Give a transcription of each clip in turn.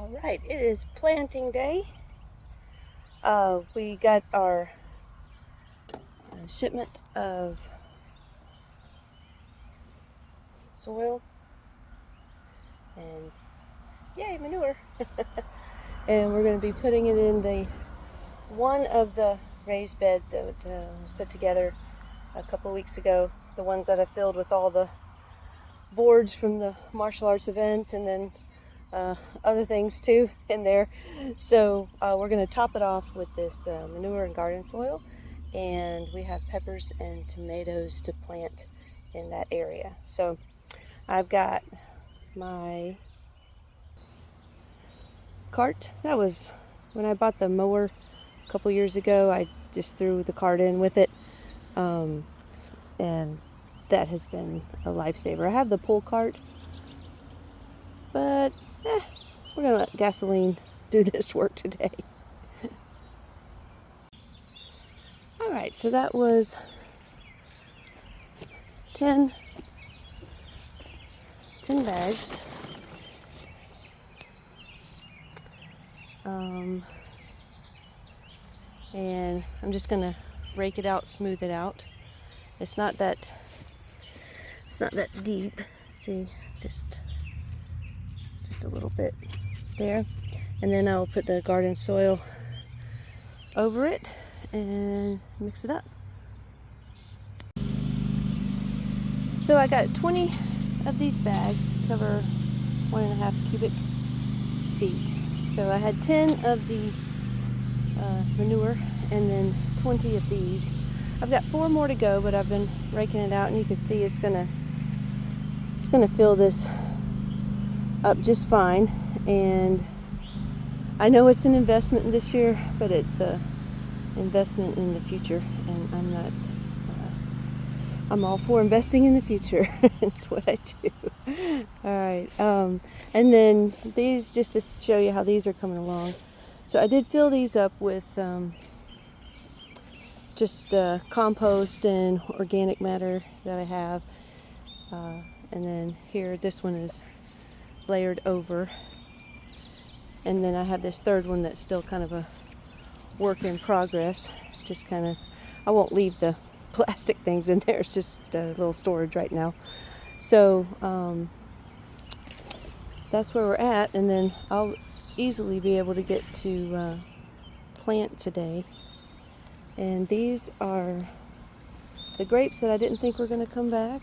All right, it is planting day. We got our shipment of soil and yay, manure. And we're going to be putting it in one of the raised beds that was put together a couple of weeks ago. The ones that I filled with all the boards from the martial arts event, and then other things too in there. So we're going to top it off with this manure and garden soil, and we have peppers and tomatoes to plant in that area. So I've got my cart. That was when I bought the mower a couple years ago. I just threw the cart in with it, and that has been a lifesaver. I have the pull cart, but we're gonna let gasoline do this work today. All right, so that was 10 bags. And I'm just gonna rake it out, smooth it out. It's not that deep. See, just a little bit there. And then I'll put the garden soil over it and mix it up. So I got 20 of these bags, cover 1.5 cubic feet. So I had 10 of the manure and then 20 of these. I've got 4 more to go, but I've been raking it out, and you can see it's gonna fill this up just fine. And I know it's an investment this year, but it's a investment in the future, and I'm all for investing in the future. It's what I do. All right, and then these, just to show you how these are coming along. So I did fill these up with just compost and organic matter that I have, and then here this one is layered over, and then I have this third one that's still kind of a work in progress. Just kind of, I won't leave the plastic things in there, it's just a little storage right now. So that's where we're at, and then I'll easily be able to get to plant today. And these are the grapes that I didn't think were going to come back.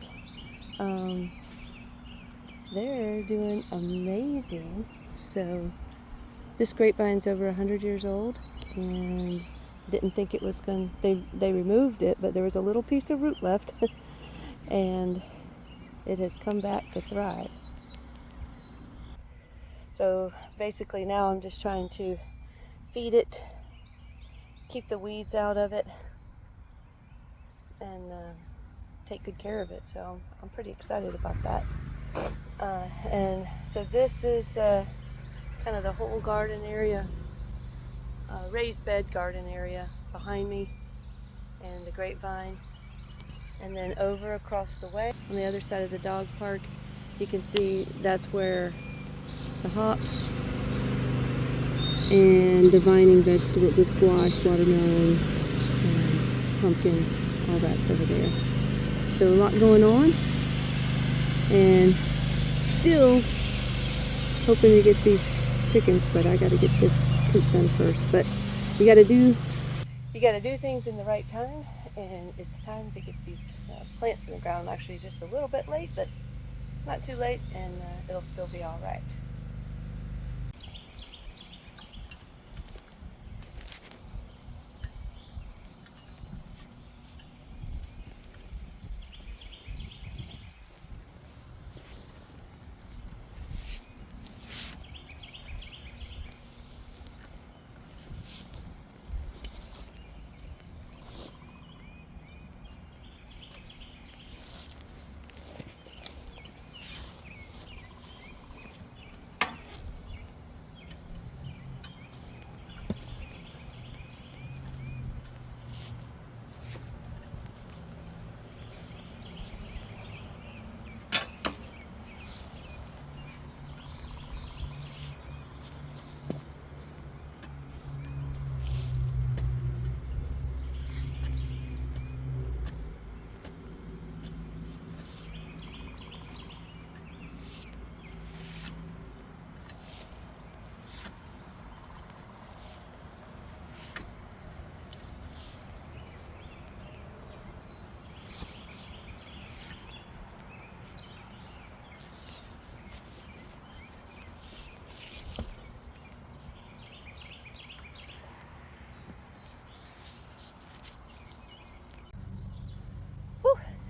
They're doing amazing. So this grapevine's over 100 years old, and didn't think it was going to, they removed it, but there was a little piece of root left and it has come back to thrive. So basically now I'm just trying to feed it, keep the weeds out of it, and take good care of it. So I'm pretty excited about that. And so this is kind of the whole garden area, raised bed garden area behind me, and the grapevine. And then over across the way on the other side of the dog park, you can see that's where the hops and the vining vegetables, the squash, watermelon, pumpkins, all that's over there. So a lot going on, and still hoping to get these chickens, but I got to get this coop done first. But you got to do things in the right time, and it's time to get these plants in the ground. Actually, just a little bit late, but not too late, and it'll still be all right.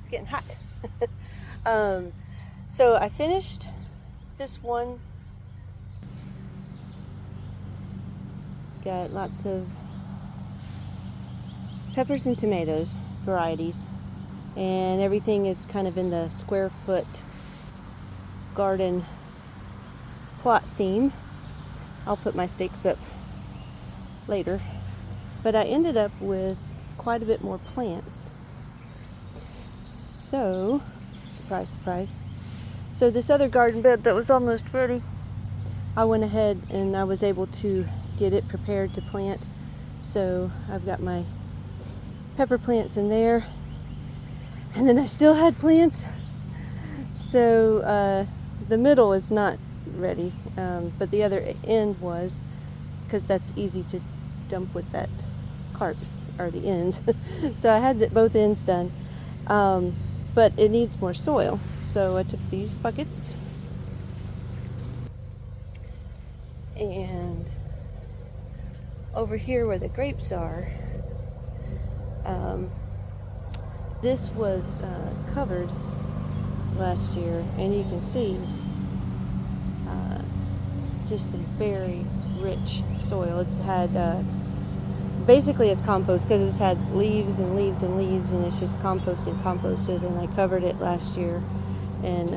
It's getting hot. So I finished this one. Got lots of peppers and tomatoes varieties, and everything is kind of in the square foot garden plot theme. I'll put my stakes up later, but I ended up with quite a bit more plants. So, surprise, surprise. So this other garden bed that was almost ready, I went ahead and I was able to get it prepared to plant. So I've got my pepper plants in there, and then I still had plants. So the middle is not ready, but the other end was, because that's easy to dump with that cart, or the ends. So I had both ends done, but it needs more soil. So I took these buckets and over here where the grapes are, this was covered last year, and you can see just some very rich soil. It's had basically it's compost, because it's had leaves and leaves and leaves, and it's just composted, and I covered it last year, and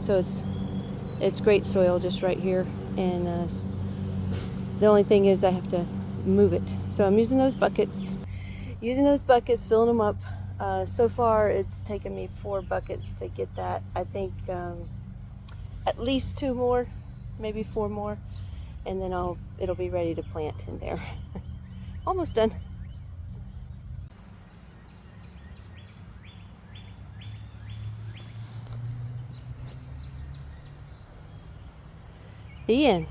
so it's great soil just right here, and the only thing is I have to move it. So I'm using those buckets, filling them up. So far it's taken me 4 buckets to get that. I think at least 2 more, maybe 4 more, and then it'll be ready to plant in there. Almost done. The end.